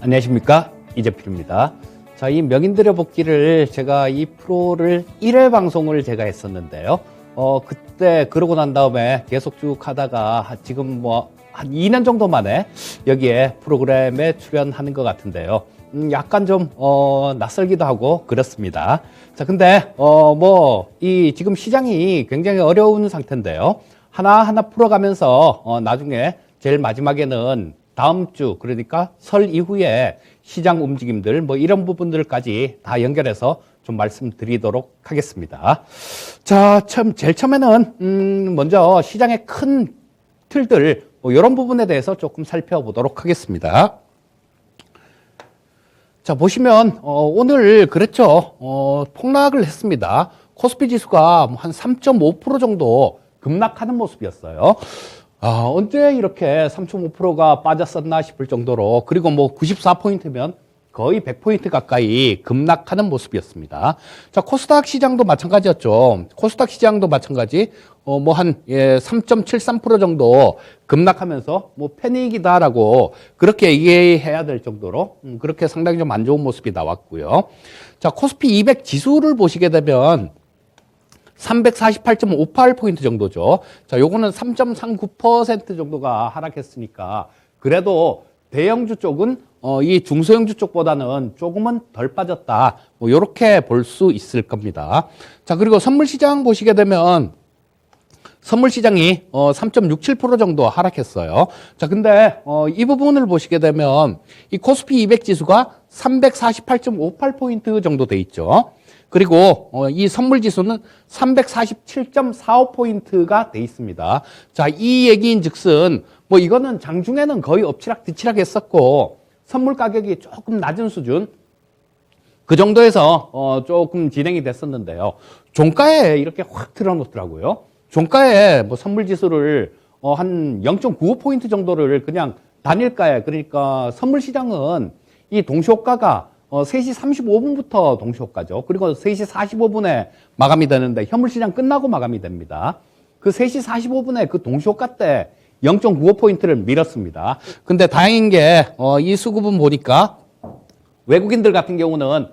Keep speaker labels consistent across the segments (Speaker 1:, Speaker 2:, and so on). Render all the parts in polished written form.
Speaker 1: 안녕하십니까, 이재필입니다. 자, 이 명인들의 복귀를 제가 이 프로를 1회 방송을 제가 했었는데요. 그때 그러고 난 다음에 계속 쭉 하다가 지금 뭐 한 2년 정도 만에 여기에 프로그램에 출연하는 것 같은데요. 약간 좀 낯설기도 하고 그렇습니다. 자, 근데 이 지금 시장이 굉장히 어려운 상태인데요. 하나하나 풀어가면서 나중에 제일 마지막에는 다음 주, 그러니까 설 이후에 시장 움직임들 뭐 이런 부분들까지 다 연결해서 좀 말씀드리도록 하겠습니다. 자, 제일 처음에는 먼저 시장의 큰 틀들 뭐 이런 부분에 대해서 조금 살펴보도록 하겠습니다. 자, 보시면 오늘 그랬죠. 폭락을 했습니다. 코스피 지수가 한 3.5% 정도 급락하는 모습이었어요. 언제 이렇게 3.5%가 빠졌었나 싶을 정도로, 그리고 뭐 94포인트면 거의 100포인트 가까이 급락하는 모습이었습니다. 자, 코스닥 시장도 마찬가지였죠. 코스닥 시장도 마찬가지, 뭐 한 3.73% 정도 급락하면서 뭐 패닉이다라고 그렇게 얘기해야 될 정도로 그렇게 상당히 좀 안 좋은 모습이 나왔고요. 자, 코스피 200 지수를 보시게 되면 348.58포인트 정도죠. 자, 요거는 3.39% 정도가 하락했으니까 그래도 대형주 쪽은 이 중소형주 쪽보다는 조금은 덜 빠졌다. 뭐 요렇게 볼 수 있을 겁니다. 자, 그리고 선물시장 보시게 되면 선물시장이 3.67% 정도 하락했어요. 자, 근데 이 부분을 보시게 되면 이 코스피 200 지수가 348.58포인트 정도 돼 있죠. 그리고 이 선물지수는 347.45포인트가 돼 있습니다. 자, 이 얘기인 즉슨 뭐 이거는 장중에는 거의 엎치락뒤치락 했었고 선물 가격이 조금 낮은 수준 그 정도에서 조금 진행이 됐었는데요. 종가에 이렇게 확 틀어놓더라고요. 종가에 뭐 선물지수를 한 0.95포인트 정도를 그냥 단일가에, 그러니까 선물시장은 이 동시호가가 3시 35분부터 동시호가죠. 그리고 3시 45분에 마감이 되는데 현물시장 끝나고 마감이 됩니다. 그 3시 45분에 그 동시호가 때 0.95포인트를 밀었습니다. 근데 다행인 게 이 수급은 보니까 외국인들 같은 경우는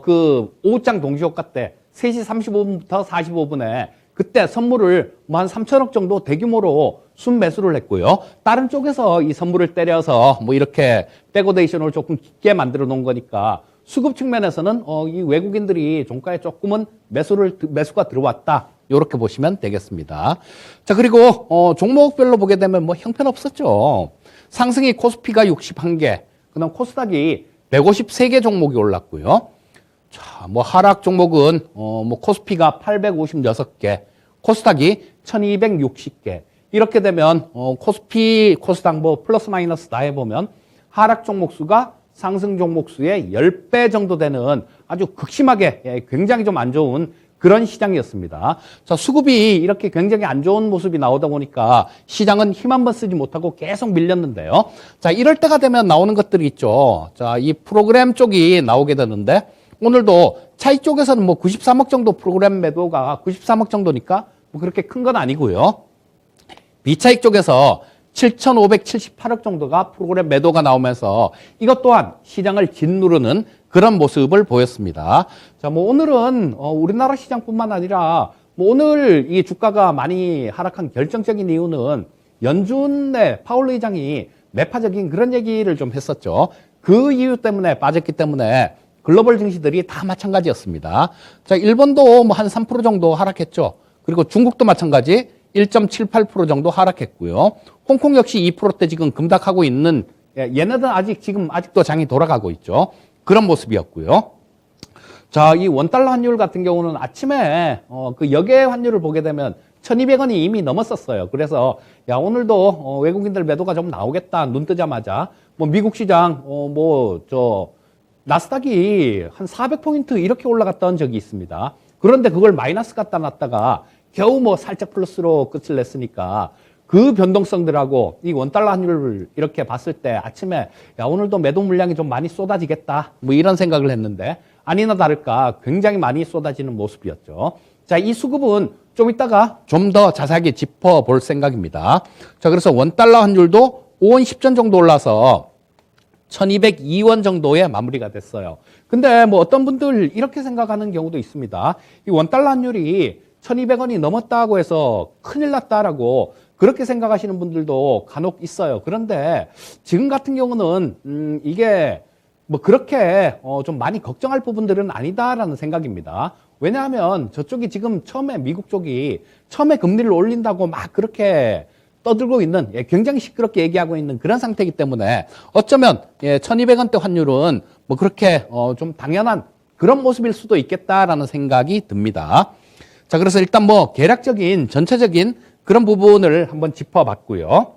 Speaker 1: 그 오후장 동시호가 때 3시 35분부터 45분에 그때 선물을 뭐 한 3천억 정도 대규모로 순매수를 했고요. 다른 쪽에서 이 선물을 때려서 뭐 이렇게 백오데이션을 조금 깊게 만들어 놓은 거니까 수급 측면에서는 이 외국인들이 종가에 조금은 매수가 들어왔다. 이렇게 보시면 되겠습니다. 자, 그리고 종목별로 보게 되면 뭐 형편없었죠. 상승이 코스피가 61개, 그다음 코스닥이 153개 종목이 올랐고요. 자, 뭐 하락 종목은 뭐 코스피가 856개, 코스닥이 1260개. 이렇게 되면 코스피, 코스닥 뭐 플러스 마이너스 다 해보면 하락 종목 수가 상승 종목 수의 10배 정도 되는 아주 극심하게 굉장히 좀 안 좋은 그런 시장이었습니다. 자, 수급이 이렇게 굉장히 안 좋은 모습이 나오다 보니까 시장은 힘 한번 쓰지 못하고 계속 밀렸는데요. 자, 이럴 때가 되면 나오는 것들이 있죠. 자, 이 프로그램 쪽이 나오게 되는데 오늘도 차익 쪽에서는 뭐 93억 정도 프로그램 매도가 93억 정도니까 뭐 그렇게 큰 건 아니고요. 비차익 쪽에서 7,578억 정도가 프로그램 매도가 나오면서 이것 또한 시장을 짓누르는 그런 모습을 보였습니다. 자, 뭐 오늘은 우리나라 시장뿐만 아니라 뭐 오늘 이 주가가 많이 하락한 결정적인 이유는 연준의 파월 의장이 매파적인 그런 얘기를 좀 했었죠. 그 이유 때문에 빠졌기 때문에 글로벌 증시들이 다 마찬가지였습니다. 자, 일본도 뭐 한 3% 정도 하락했죠. 그리고 중국도 마찬가지 1.78% 정도 하락했고요. 홍콩 역시 2%대 지금 급락하고 있는, 얘네들은 아직도 장이 돌아가고 있죠. 그런 모습이었고요. 자, 이 원달러 환율 같은 경우는 아침에 그 역외 환율을 보게 되면 1,200원이 이미 넘었었어요. 그래서 야, 오늘도 외국인들 매도가 좀 나오겠다. 눈 뜨자마자 뭐 미국 시장 나스닥이 한 400포인트 이렇게 올라갔던 적이 있습니다. 그런데 그걸 마이너스 갖다 놨다가 겨우 뭐 살짝 플러스로 끝을 냈으니까 그 변동성들하고 이 원달러 환율을 이렇게 봤을 때 아침에 야, 오늘도 매도 물량이 좀 많이 쏟아지겠다. 뭐 이런 생각을 했는데 아니나 다를까 굉장히 많이 쏟아지는 모습이었죠. 자, 이 수급은 좀 이따가 좀 더 자세하게 짚어볼 생각입니다. 자, 그래서 원달러 환율도 5원 10전 정도 올라서 1202원 정도에 마무리가 됐어요. 근데 뭐 어떤 분들 이렇게 생각하는 경우도 있습니다. 이 원달러 환율이 1200원이 넘었다고 해서 큰일 났다라고 그렇게 생각하시는 분들도 간혹 있어요. 그런데 지금 같은 경우는 이게 뭐 그렇게 좀 많이 걱정할 부분들은 아니다라는 생각입니다. 왜냐하면 저쪽이 지금 처음에 미국 쪽이 처음에 금리를 올린다고 막 그렇게 떠들고 있는 굉장히 시끄럽게 얘기하고 있는 그런 상태이기 때문에 어쩌면 1200원대 환율은 뭐 그렇게 좀 당연한 그런 모습일 수도 있겠다라는 생각이 듭니다. 자, 그래서 일단 뭐 계략적인 전체적인 그런 부분을 한번 짚어봤고요.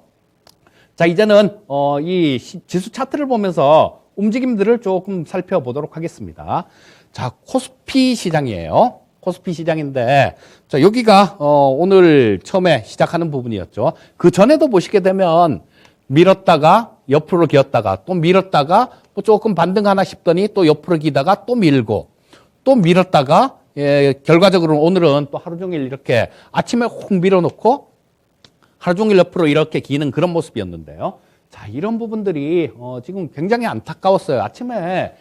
Speaker 1: 자, 이제는 이 지수 차트를 보면서 움직임들을 조금 살펴보도록 하겠습니다. 자, 코스피 시장이에요. 코스피 시장인데, 자, 여기가 오늘 처음에 시작하는 부분이었죠. 그 전에도 보시게 되면 밀었다가 옆으로 기었다가 또 밀었다가 또 조금 반등하나 싶더니 또 옆으로 기다가 또 밀고 또 밀었다가 결과적으로 오늘은 또 하루 종일 이렇게 아침에 혹 밀어놓고 하루 종일 옆으로 이렇게 기는 그런 모습이었는데요. 자, 이런 부분들이 지금 굉장히 안타까웠어요. 아침에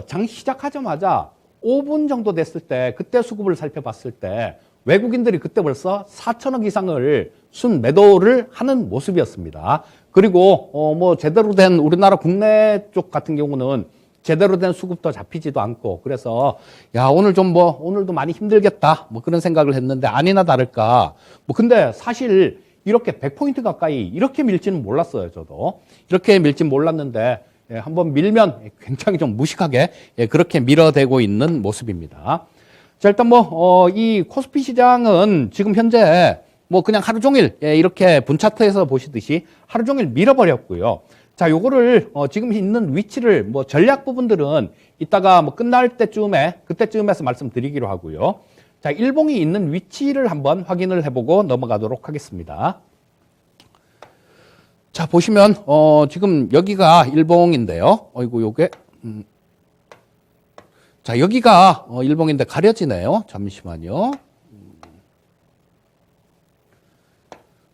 Speaker 1: 장 시작하자마자 5분 정도 됐을 때 그때 수급을 살펴봤을 때 외국인들이 그때 벌써 4천억 이상을 순 매도를 하는 모습이었습니다. 그리고 뭐 제대로 된 우리나라 국내 쪽 같은 경우는 제대로 된 수급도 잡히지도 않고 그래서 야, 오늘 좀 뭐 오늘도 많이 힘들겠다 뭐 그런 생각을 했는데 아니나 다를까 뭐 근데 사실 이렇게 100포인트 가까이 이렇게 밀지는 몰랐어요. 저도 이렇게 밀지는 몰랐는데 한번 밀면 굉장히 좀 무식하게 그렇게 밀어대고 있는 모습입니다. 자, 일단 뭐 이 코스피 시장은 지금 현재 뭐 그냥 하루 종일 이렇게 분차트에서 보시듯이 하루 종일 밀어버렸고요. 자, 요거를 지금 있는 위치를 뭐 전략 부분들은 이따가 뭐 끝날 때쯤에 그때쯤에서 말씀드리기로 하고요. 자, 일봉이 있는 위치를 한번 확인을 해보고 넘어가도록 하겠습니다. 자, 보시면 지금 여기가 일봉인데요. 어이구 요게 자, 여기가 일봉인데 가려지네요. 잠시만요.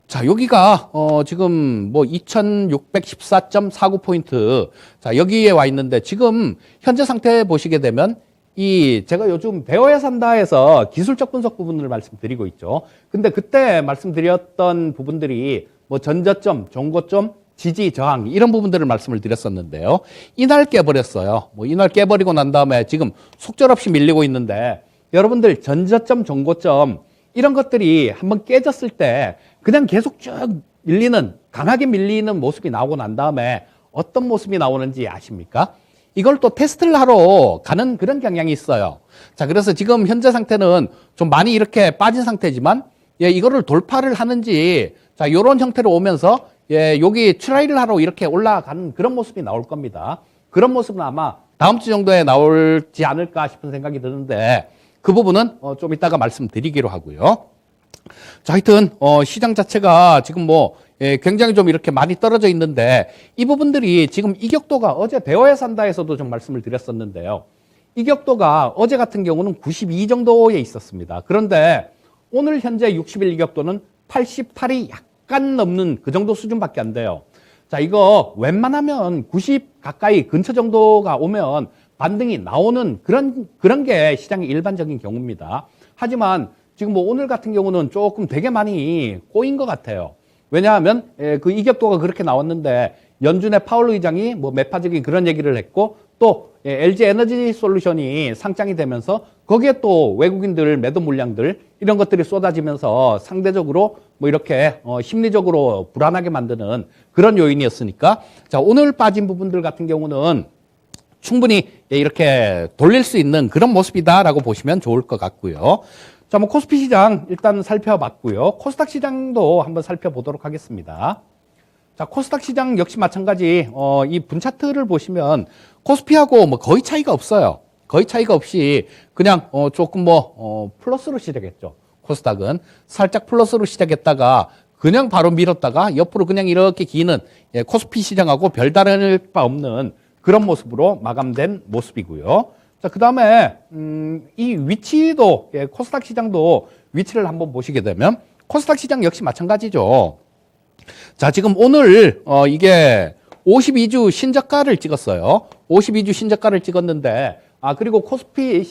Speaker 1: 자, 여기가 지금 뭐 2614.49포인트. 자, 여기에 와 있는데 지금 현재 상태 보시게 되면 제가 요즘 배워야 산다에서 기술적 분석 부분을 말씀드리고 있죠. 근데 그때 말씀드렸던 부분들이 뭐 전저점, 종고점, 지지, 저항 이런 부분들을 말씀을 드렸었는데요. 이날 깨버렸어요. 뭐 이날 깨버리고 난 다음에 지금 속절없이 밀리고 있는데 여러분들 전저점, 종고점 이런 것들이 한번 깨졌을 때 그냥 계속 쭉 밀리는 강하게 밀리는 모습이 나오고 난 다음에 어떤 모습이 나오는지 아십니까? 이걸 또 테스트를 하러 가는 그런 경향이 있어요. 자, 그래서 지금 현재 상태는 좀 많이 이렇게 빠진 상태지만 이거를 돌파를 하는지 자, 요런 형태로 오면서 여기 트라이를 하러 이렇게 올라가는 그런 모습이 나올 겁니다. 그런 모습은 아마 다음 주 정도에 나올지 않을까 싶은 생각이 드는데 그 부분은 좀 이따가 말씀드리기로 하고요. 자, 하여튼 시장 자체가 지금 뭐 굉장히 좀 이렇게 많이 떨어져 있는데 이 부분들이 지금 이격도가 어제 배워야 산다에서도 좀 말씀을 드렸었는데요. 이격도가 어제 같은 경우는 92 정도에 있었습니다. 그런데 오늘 현재 60일 이격도는 88이 약간 넘는 그 정도 수준밖에 안 돼요. 자, 이거 웬만하면 90 가까이 근처 정도가 오면 반등이 나오는 그런 게 시장의 일반적인 경우입니다. 하지만 지금 뭐 오늘 같은 경우는 조금 되게 많이 꼬인 것 같아요. 왜냐하면 그 이격도가 그렇게 나왔는데 연준의 파월 의장이 뭐 매파적인 그런 얘기를 했고 또 LG 에너지 솔루션이 상장이 되면서 거기에 또 외국인들 매도 물량들 이런 것들이 쏟아지면서 상대적으로 뭐 이렇게 심리적으로 불안하게 만드는 그런 요인이었으니까 자, 오늘 빠진 부분들 같은 경우는 충분히 이렇게 돌릴 수 있는 그런 모습이다라고 보시면 좋을 것 같고요. 자, 뭐 코스피 시장 일단 살펴봤고요. 코스닥 시장도 한번 살펴보도록 하겠습니다. 자, 코스닥 시장 역시 마찬가지 이 분차트를 보시면 코스피하고 뭐 거의 차이가 없어요. 거의 차이가 없이 그냥 조금 뭐 플러스로 시작했죠. 코스닥은 살짝 플러스로 시작했다가 그냥 바로 밀었다가 옆으로 그냥 이렇게 기는 코스피 시장하고 별다를 바 없는 그런 모습으로 마감된 모습이고요. 자, 그 다음에 이 위치도 코스닥 시장도 위치를 한번 보시게 되면 코스닥 시장 역시 마찬가지죠. 자, 지금 오늘 이게 52주 신저가를 찍었어요. 52주 신저가를 찍었는데, 그리고 코스피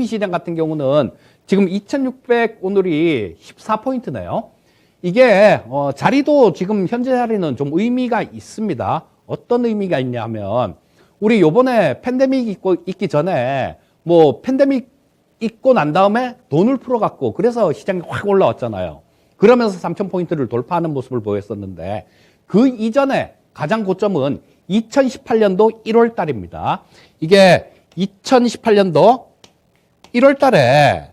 Speaker 1: 시장 같은 경우는 지금 2600 오늘이 14포인트네요. 이게, 자리도 지금 현재 자리는 좀 의미가 있습니다. 어떤 의미가 있냐 하면, 우리 요번에 팬데믹 있기 전에, 뭐, 팬데믹 있고 난 다음에 돈을 풀어갖고, 그래서 시장이 확 올라왔잖아요. 그러면서 3000포인트를 돌파하는 모습을 보였었는데, 그 이전에 가장 고점은 2018년도 1월 달입니다. 이게 2018년도 1월 달에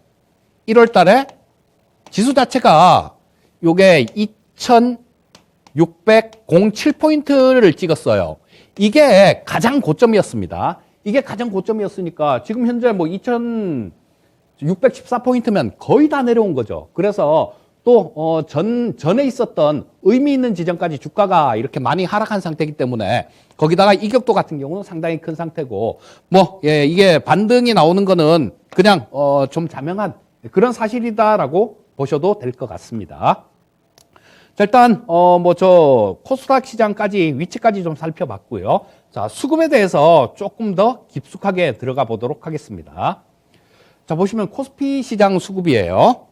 Speaker 1: 지수 자체가 요게 2607포인트를 찍었어요. 이게 가장 고점이었습니다. 이게 가장 고점이었으니까 지금 현재 뭐 2614포인트면 거의 다 내려온 거죠. 그래서 또 전에 있었던 의미 있는 지점까지 주가가 이렇게 많이 하락한 상태이기 때문에 거기다가 이격도 같은 경우는 상당히 큰 상태고 뭐 예, 이게 반등이 나오는 거는 그냥 좀 자명한 그런 사실이다라고 보셔도 될 것 같습니다. 자, 일단 뭐 저 코스닥 시장까지 위치까지 좀 살펴봤고요. 자, 수급에 대해서 조금 더 깊숙하게 들어가 보도록 하겠습니다. 자, 보시면 코스피 시장 수급이에요.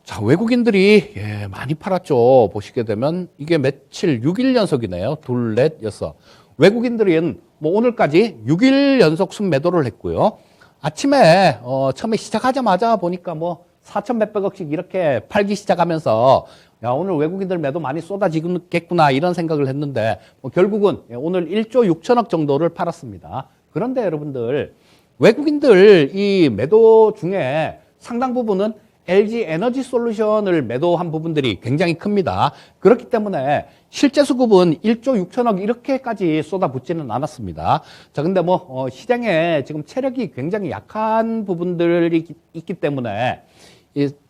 Speaker 1: 자, 외국인들이 많이 팔았죠. 보시게 되면 이게 며칠 6일 연속이네요. 둘, 넷, 여섯. 외국인들은 뭐 오늘까지 6일 연속 순매도를 했고요. 아침에 처음에 시작하자마자 보니까 뭐 4천 몇백억씩 이렇게 팔기 시작하면서 야, 오늘 외국인들 매도 많이 쏟아지겠구나 이런 생각을 했는데 뭐 결국은 오늘 1조 6천억 정도를 팔았습니다. 그런데 여러분들 외국인들 이 매도 중에 상당 부분은 LG 에너지 솔루션을 매도한 부분들이 굉장히 큽니다. 그렇기 때문에 실제 수급은 1조 6천억 이렇게까지 쏟아붓지는 않았습니다. 자, 근데 뭐 시장에 지금 체력이 굉장히 약한 부분들이 있기 때문에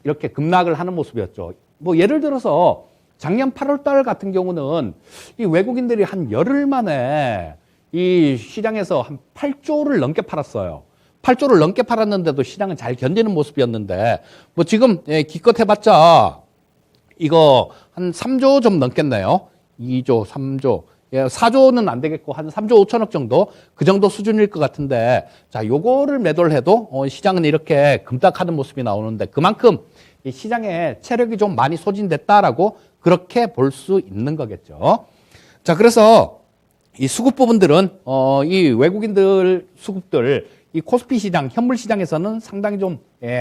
Speaker 1: 이렇게 급락을 하는 모습이었죠. 뭐 예를 들어서 작년 8월 달 같은 경우는 이 외국인들이 한 열흘 만에 이 시장에서 한 8조를 넘게 팔았어요. 8조를 넘게 팔았는데도 시장은 잘 견디는 모습이었는데 뭐 지금 기껏 해봤자 이거 한 3조 좀 넘겠네요. 2조, 3조, 4조는 안 되겠고 한 3조 5천억 정도 그 정도 수준일 것 같은데 자, 요거를 매도를 해도 시장은 이렇게 급락하는 모습이 나오는데 그만큼 이 시장의 체력이 좀 많이 소진됐다라고 그렇게 볼 수 있는 거겠죠. 자, 그래서 이 수급 부분들은 이 외국인들 수급들 이 코스피 시장, 현물 시장에서는 상당히 좀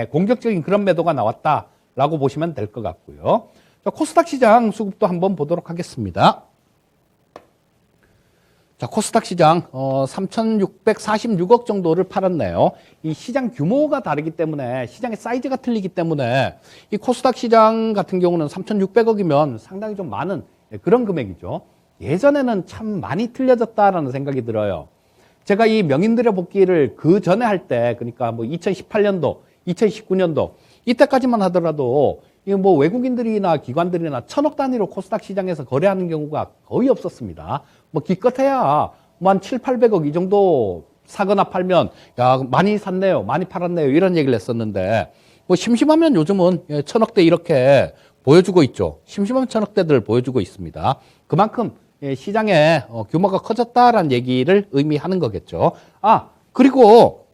Speaker 1: 공격적인 그런 매도가 나왔다라고 보시면 될 것 같고요. 자, 코스닥 시장 수급도 한번 보도록 하겠습니다. 자, 코스닥 시장 3,646억 정도를 팔았네요. 이 시장 규모가 다르기 때문에 시장의 사이즈가 틀리기 때문에 이 코스닥 시장 같은 경우는 3,600억이면 상당히 좀 많은 그런 금액이죠. 예전에는 참 많이 틀려졌다라는 생각이 들어요. 제가 이 명인들의 복귀를 그 전에 할 때, 그러니까 뭐 2018년도, 2019년도, 이때까지만 하더라도, 이거 뭐 외국인들이나 기관들이나 천억 단위로 코스닥 시장에서 거래하는 경우가 거의 없었습니다. 뭐 기껏해야 뭐 한 7, 800억 이 정도 사거나 팔면, 야, 많이 샀네요, 많이 팔았네요, 이런 얘기를 했었는데, 뭐 심심하면 요즘은 천억대 이렇게 보여주고 있죠. 심심하면 천억대들 보여주고 있습니다. 그만큼 시장의 규모가 커졌다라는 얘기를 의미하는 거겠죠. 그리고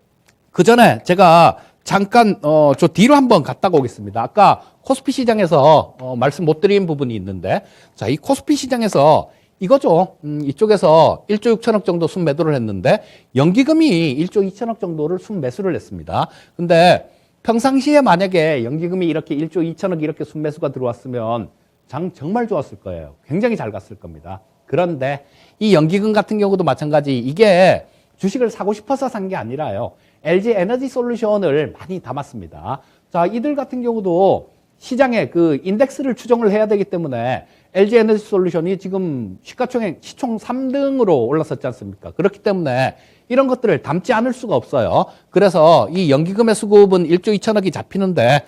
Speaker 1: 그 전에 제가 잠깐 저 뒤로 한번 갔다가 오겠습니다. 아까 코스피 시장에서 말씀 못 드린 부분이 있는데 자, 이 코스피 시장에서 이거죠. 이쪽에서 1조 6천억 정도 순매도를 했는데 연기금이 1조 2천억 정도를 순매수를 했습니다. 근데 평상시에 만약에 연기금이 이렇게 1조 2천억 이렇게 순매수가 들어왔으면 장 정말 좋았을 거예요. 굉장히 잘 갔을 겁니다. 그런데 이 연기금 같은 경우도 마찬가지 이게 주식을 사고 싶어서 산 게 아니라요. LG 에너지 솔루션을 많이 담았습니다. 자, 이들 같은 경우도 시장에 그 인덱스를 추정을 해야 되기 때문에 LG 에너지 솔루션이 지금 시총 3등으로 올랐었지 않습니까? 그렇기 때문에 이런 것들을 담지 않을 수가 없어요. 그래서 이 연기금의 수급은 1조 2천억이 잡히는데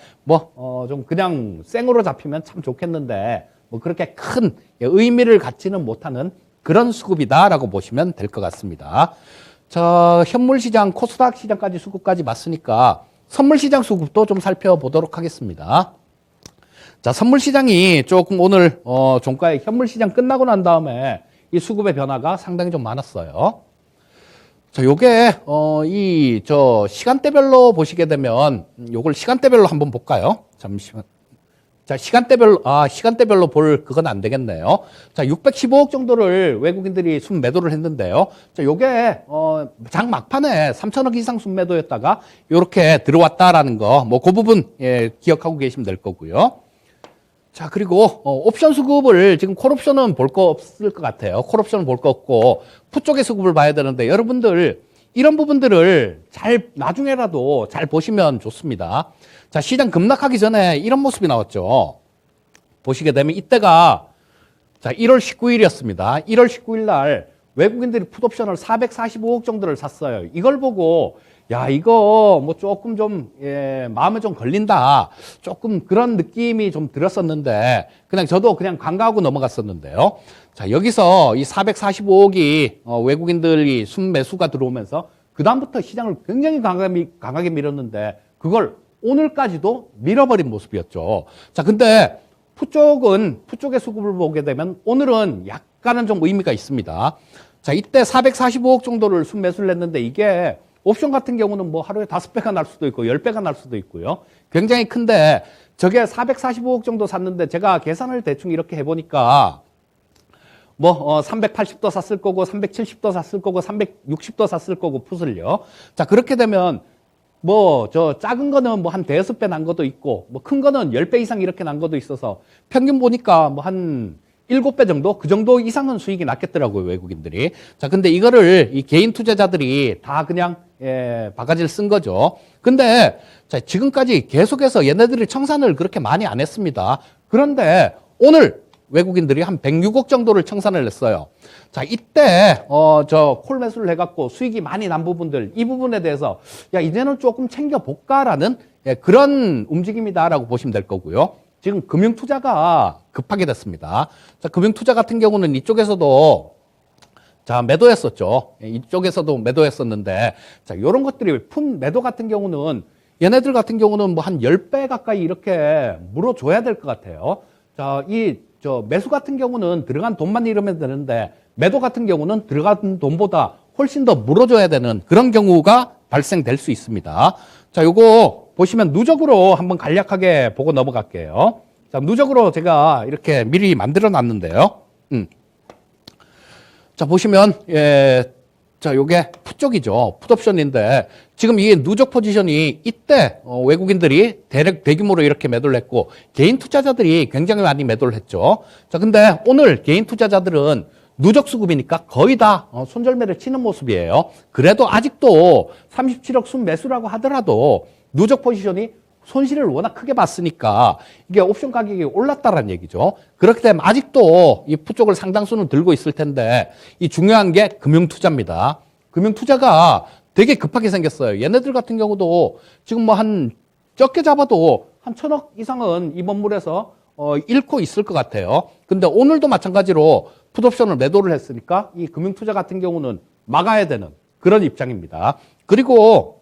Speaker 1: 좀 그냥 생으로 잡히면 참 좋겠는데 뭐 그렇게 큰 의미를 갖지는 못하는 그런 수급이다라고 보시면 될 것 같습니다. 자, 현물 시장, 코스닥 시장까지 수급까지 봤으니까 선물 시장 수급도 좀 살펴보도록 하겠습니다. 자, 선물 시장이 조금 오늘 종가에 현물 시장 끝나고 난 다음에 이 수급의 변화가 상당히 좀 많았어요. 자, 요게 시간대별로 보시게 되면 요걸 시간대별로 한번 볼까요? 잠시만. 자, 시간대별로 볼 그건 안 되겠네요. 자, 615억 정도를 외국인들이 순매도를 했는데요. 자, 요게 장 막판에 3천억 이상 순매도였다가 요렇게 들어왔다라는 거, 뭐 그 부분 기억하고 계시면 될 거고요. 자, 그리고 옵션 수급을 지금 콜옵션은 볼 거 없을 것 같아요. 콜옵션은 볼 거 없고 풋 쪽의 수급을 봐야 되는데 여러분들 이런 부분들을 나중에라도 잘 보시면 좋습니다. 자, 시장 급락하기 전에 이런 모습이 나왔죠. 보시게 되면 이때가 자, 1월 19일이었습니다. 1월 19일 날 외국인들이 풋옵션을 445억 정도를 샀어요. 이걸 보고 야, 이거 뭐 조금 좀 마음에 좀 걸린다. 조금 그런 느낌이 좀 들었었는데 그냥 저도 그냥 관가하고 넘어갔었는데요. 자, 여기서 이 445억이 외국인들이 순매수가 들어오면서 그다음부터 시장을 굉장히 강하게 밀었는데 그걸 오늘까지도 밀어버린 모습이었죠. 자, 근데 풋 쪽의 수급을 보게 되면 오늘은 약간은 좀 의미가 있습니다. 자, 이때 445억 정도를 순매수를 했는데 이게 옵션 같은 경우는 뭐 하루에 5배가 날 수도 있고 10배가 날 수도 있고요. 굉장히 큰데 저게 445억 정도 샀는데 제가 계산을 대충 이렇게 해보니까 뭐 380도 샀을 거고 370도 샀을 거고 360도 샀을 거고 풋을요. 자, 그렇게 되면 뭐 저 작은 거는 뭐 한 대여섯 배 난 것도 있고 뭐 큰 거는 10배 이상 이렇게 난 것도 있어서 평균 보니까 뭐 한 7배 정도? 그 정도 이상은 수익이 났겠더라고요, 외국인들이. 자, 근데 이거를 이 개인 투자자들이 다 그냥 바가지를 쓴 거죠. 근데 자, 지금까지 계속해서 얘네들이 청산을 그렇게 많이 안 했습니다. 그런데 오늘 외국인들이 한 106억 정도를 청산을 했어요. 자, 이때 저 콜 매수를 해갖고 수익이 많이 난 부분들, 이 부분에 대해서 야, 이제는 조금 챙겨볼까라는 그런 움직임이다라고 보시면 될 거고요. 지금 금융투자가 급하게 됐습니다. 자, 금융투자 같은 경우는 이쪽에서도 자, 매도했었죠. 이쪽에서도 매도했었는데 자, 이런 것들이 풋 매도 같은 경우는 얘네들 같은 경우는 뭐 한 10배 가까이 이렇게 물어줘야 될 것 같아요. 자, 매수 같은 경우는 들어간 돈만 잃으면 되는데 매도 같은 경우는 들어간 돈보다 훨씬 더 물어줘야 되는 그런 경우가 발생될 수 있습니다. 자, 요거 보시면 누적으로 한번 간략하게 보고 넘어갈게요. 자, 누적으로 제가 이렇게 미리 만들어 놨는데요. 자, 보시면 자, 요게 풋쪽이죠. 풋옵션인데 지금 이 누적 포지션이 이때 외국인들이 대규모로 이렇게 매도를 했고 개인 투자자들이 굉장히 많이 매도를 했죠. 자, 근데 오늘 개인 투자자들은 누적 수급이니까 거의 다 손절매를 치는 모습이에요. 그래도 아직도 37억 순매수라고 하더라도 누적 포지션이 손실을 워낙 크게 봤으니까 이게 옵션 가격이 올랐다라는 얘기죠. 그렇기 때문에 아직도 이 풋 쪽을 상당수는 들고 있을 텐데 이 중요한 게 금융투자입니다. 금융투자가 되게 급하게 생겼어요. 얘네들 같은 경우도 지금 뭐 한 적게 잡아도 한 1,000억 이상은 이 건물에서 잃고 있을 것 같아요. 근데 오늘도 마찬가지로 풋옵션을 매도를 했으니까 이 금융투자 같은 경우는 막아야 되는 그런 입장입니다. 그리고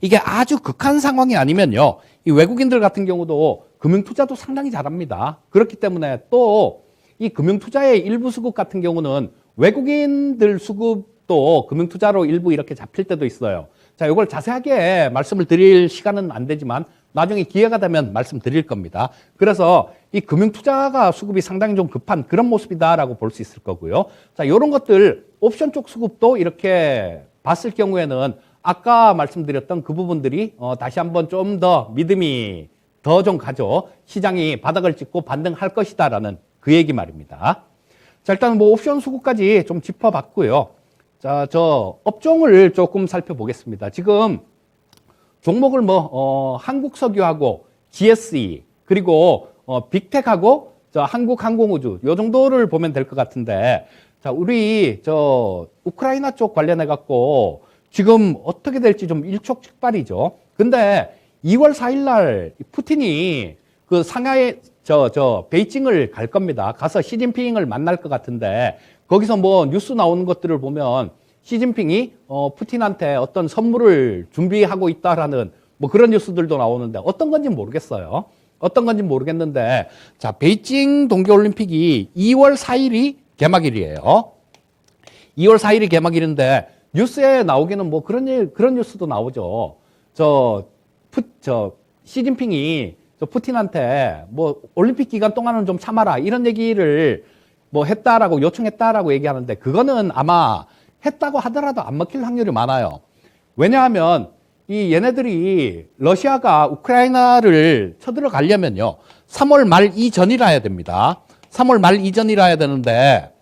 Speaker 1: 이게 아주 극한 상황이 아니면요. 이 외국인들 같은 경우도 금융투자도 상당히 잘합니다. 그렇기 때문에 또 이 금융투자의 일부 수급 같은 경우는 외국인들 수급도 금융투자로 일부 이렇게 잡힐 때도 있어요. 자, 이걸 자세하게 말씀을 드릴 시간은 안 되지만 나중에 기회가 되면 말씀드릴 겁니다. 그래서 이 금융투자가 수급이 상당히 좀 급한 그런 모습이다라고 볼 수 있을 거고요. 자, 이런 것들 옵션 쪽 수급도 이렇게 봤을 경우에는 아까 말씀드렸던 그 부분들이 다시 한번 좀 더 믿음이 더 좀 가죠. 시장이 바닥을 찍고 반등할 것이다라는 그 얘기 말입니다. 자, 일단 뭐 옵션 수급까지 좀 짚어봤고요. 자, 저 업종을 조금 살펴보겠습니다. 지금 종목을 뭐 한국석유하고 GSE 그리고 빅텍하고 저 한국항공우주 요 정도를 보면 될 것 같은데 자, 우리 저 우크라이나 쪽 관련해 갖고 지금 어떻게 될지 좀 일촉즉발이죠. 근데 2월 4일 날 푸틴이 그 상하이 베이징을 갈 겁니다. 가서 시진핑을 만날 것 같은데 거기서 뭐 뉴스 나오는 것들을 보면 시진핑이 푸틴한테 어떤 선물을 준비하고 있다라는 뭐 그런 뉴스들도 나오는데 어떤 건지 모르겠어요. 어떤 건지 모르겠는데 자, 베이징 동계올림픽이 2월 4일이 개막일이에요. 2월 4일이 개막일인데 뉴스에 나오기는 뭐 그런 뉴스도 나오죠. 시진핑이 푸틴한테 뭐 올림픽 기간 동안은 좀 참아라 이런 얘기를 뭐 했다라고 요청했다라고 얘기하는데 그거는 아마 했다고 하더라도 안 먹힐 확률이 많아요. 왜냐하면 얘네들이 러시아가 우크라이나를 쳐들어가려면요 3월 말 이전이라 해야 됩니다. 3월 말 이전이라 해야 되는데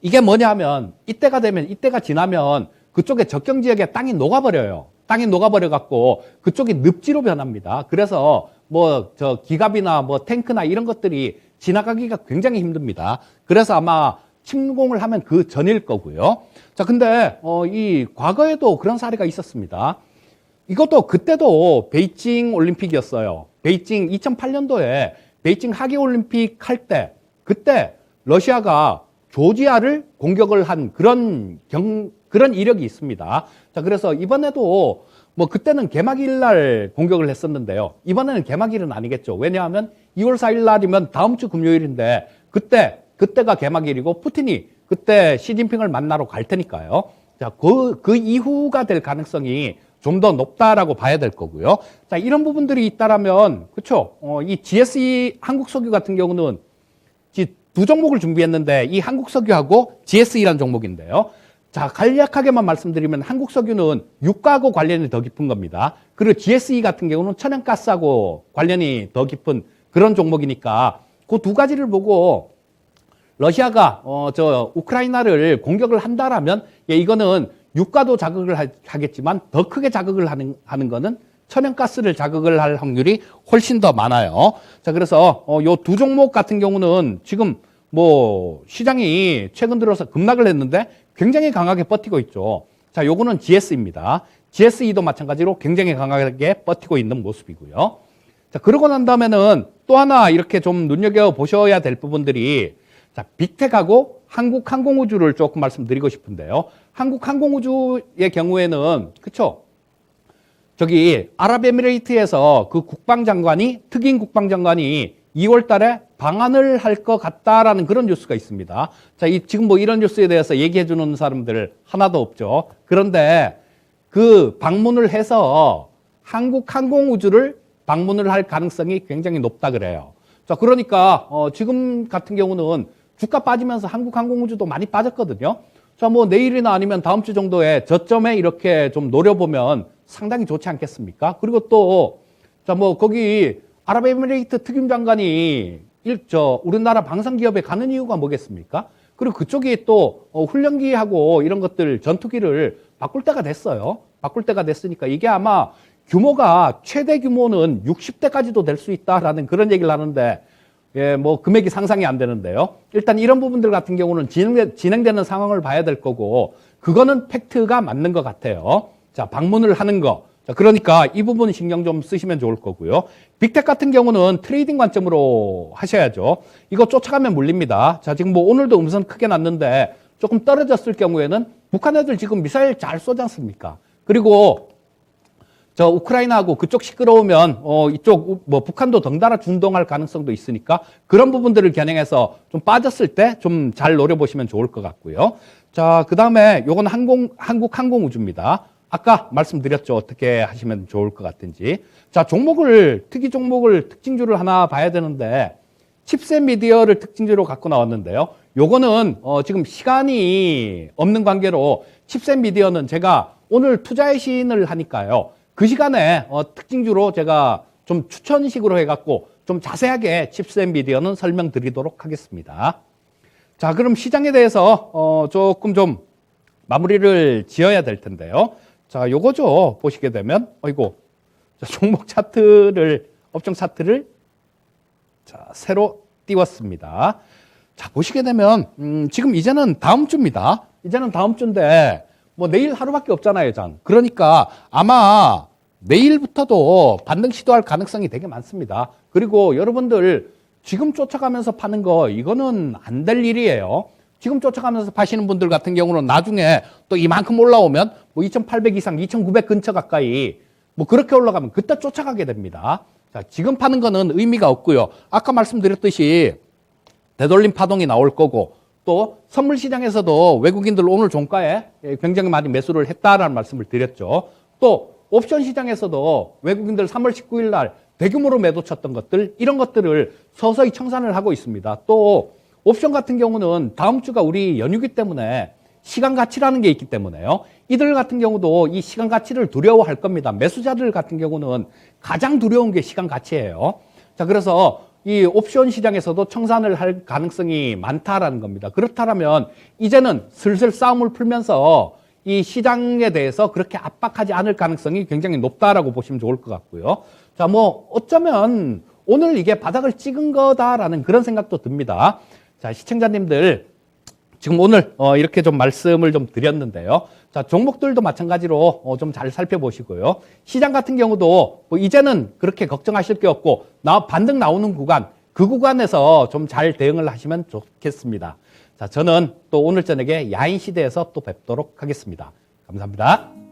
Speaker 1: 이게 뭐냐면 이때가 지나면 그쪽에 접경 지역에 땅이 녹아버려요. 땅이 녹아버려 갖고 그쪽이 늪지로 변합니다. 그래서 기갑이나 탱크나 이런 것들이 지나가기가 굉장히 힘듭니다. 그래서 아마 침공을 하면 그 전일 거고요. 자, 근데 이 과거에도 그런 사례가 있었습니다. 그때도 베이징 올림픽이었어요. 베이징 2008년도에 베이징 하계 올림픽 할 때 그때 러시아가 조지아를 공격을 한 그런 이력이 있습니다. 자, 그래서 이번에도 그때는 개막일 날 공격을 했었는데요. 이번에는 개막일은 아니겠죠. 왜냐하면 2월 4일 날이면 다음 주 금요일인데 그때가 개막일이고 푸틴이 그때 시진핑을 만나러 갈 테니까요. 자, 그 이후가 될 가능성이 좀 더 높다라고 봐야 될 거고요. 자, 이런 부분들이 있다라면, 그쵸? 이 GSE 한국석유 같은 경우는 두 종목을 준비했는데 이 한국석유하고 GSE라는 종목인데요. 자, 간략하게만 말씀드리면 한국석유는 유가하고 관련이 더 깊은 겁니다. 그리고 GSE 같은 경우는 천연가스하고 관련이 더 깊은 그런 종목이니까 그 두 가지를 보고 러시아가 우크라이나를 공격을 한다라면 이거는 유가도 자극을 하겠지만 더 크게 자극을 하는 거는 천연가스를 자극을 할 확률이 훨씬 더 많아요. 자, 그래서 요 두 종목 같은 경우는 지금 시장이 최근 들어서 급락을 했는데 굉장히 강하게 버티고 있죠. 자, 요거는 GS입니다. GSE도 마찬가지로 굉장히 강하게 버티고 있는 모습이고요. 자, 그러고 난 다음에는 또 하나 이렇게 좀 눈여겨보셔야 될 부분들이 자, 빅텍하고 한국항공우주를 조금 말씀드리고 싶은데요. 한국항공우주의 경우에는, 그쵸? 아랍에미레이트에서 그 특임 국방장관이 2월 달에 방한을 할 것 같다라는 그런 뉴스가 있습니다. 자, 지금 이런 뉴스에 대해서 얘기해 주는 사람들 하나도 없죠. 그런데 그 방문을 해서 한국항공우주를 방문을 할 가능성이 굉장히 높다 그래요. 자, 그러니까, 지금 같은 경우는 주가 빠지면서 한국항공우주도 많이 빠졌거든요. 자, 내일이나 아니면 다음 주 정도에 저점에 이렇게 좀 노려보면 상당히 좋지 않겠습니까? 그리고 또, 자, 거기 아랍에미레이트 특임장관이 우리나라 방산기업에 가는 이유가 뭐겠습니까? 그리고 그쪽이 또 훈련기하고 이런 것들 전투기를 바꿀 때가 됐어요. 바꿀 때가 됐으니까 이게 아마 규모가 최대 규모는 60대까지도 될 수 있다라는 그런 얘기를 하는데 금액이 상상이 안 되는데요. 일단 이런 부분들 같은 경우는 진행되는 상황을 봐야 될 거고 그거는 팩트가 맞는 것 같아요. 자, 방문을 하는 거. 자, 그러니까 이 부분 신경 좀 쓰시면 좋을 거고요. 빅텍 같은 경우는 트레이딩 관점으로 하셔야죠. 이거 쫓아가면 물립니다. 자, 지금 오늘도 음선 크게 났는데 조금 떨어졌을 경우에는 북한 애들 지금 미사일 잘 쏘지 않습니까? 그리고 우크라이나하고 그쪽 시끄러우면 이쪽 북한도 덩달아 준동할 가능성도 있으니까 그런 부분들을 겨냥해서 좀 빠졌을 때 좀 잘 노려보시면 좋을 것 같고요. 자, 그다음에 요건 한국항공우주입니다. 아까 말씀드렸죠. 어떻게 하시면 좋을 것 같은지. 자, 특이 종목을 특징주를 하나 봐야 되는데 칩셋 미디어를 특징주로 갖고 나왔는데요. 요거는 지금 시간이 없는 관계로 칩셋 미디어는 제가 오늘 투자의 시인을 하니까요. 그 시간에 특징주로 제가 좀 추천식으로 해갖고 좀 자세하게 칩셋 미디어는 설명드리도록 하겠습니다. 자, 그럼 시장에 대해서 조금 좀 마무리를 지어야 될 텐데요. 자, 요거죠. 보시게 되면 자, 종목 업종 차트를 자, 새로 띄웠습니다. 자, 보시게 되면 지금 이제는 다음 주입니다. 이제는 다음 주인데 내일 하루밖에 없잖아요, 장. 그러니까 아마 내일부터도 반등 시도할 가능성이 되게 많습니다. 그리고 여러분들 지금 쫓아가면서 파는 거 이거는 안 될 일이에요. 지금 쫓아가면서 파시는 분들 같은 경우는 나중에 또 이만큼 올라오면 2,800 이상, 2,900 근처 가까이 그렇게 올라가면 그때 쫓아가게 됩니다. 자, 지금 파는 거는 의미가 없고요. 아까 말씀드렸듯이 되돌림 파동이 나올 거고 또 선물 시장에서도 외국인들 오늘 종가에 굉장히 많이 매수를 했다라는 말씀을 드렸죠. 또 옵션 시장에서도 외국인들 3월 19일 날 대규모로 매도 쳤던 것들, 이런 것들을 서서히 청산을 하고 있습니다. 또 옵션 같은 경우는 다음 주가 우리 연휴기 때문에 시간 가치라는 게 있기 때문에요. 이들 같은 경우도 이 시간 가치를 두려워할 겁니다. 매수자들 같은 경우는 가장 두려운 게 시간 가치예요. 자, 그래서 이 옵션 시장에서도 청산을 할 가능성이 많다라는 겁니다. 그렇다면 이제는 슬슬 싸움을 풀면서 이 시장에 대해서 그렇게 압박하지 않을 가능성이 굉장히 높다라고 보시면 좋을 것 같고요. 자, 뭐 어쩌면 오늘 이게 바닥을 찍은 거다라는 그런 생각도 듭니다. 자, 시청자님들 지금 오늘 이렇게 좀 말씀을 좀 드렸는데요. 자, 종목들도 마찬가지로 좀 잘 살펴보시고요. 시장 같은 경우도 뭐 이제는 그렇게 걱정하실 게 없고 반등 나오는 구간, 그 구간에서 좀 잘 대응을 하시면 좋겠습니다. 자, 저는 또 오늘 저녁에 야인 시대에서 또 뵙도록 하겠습니다. 감사합니다.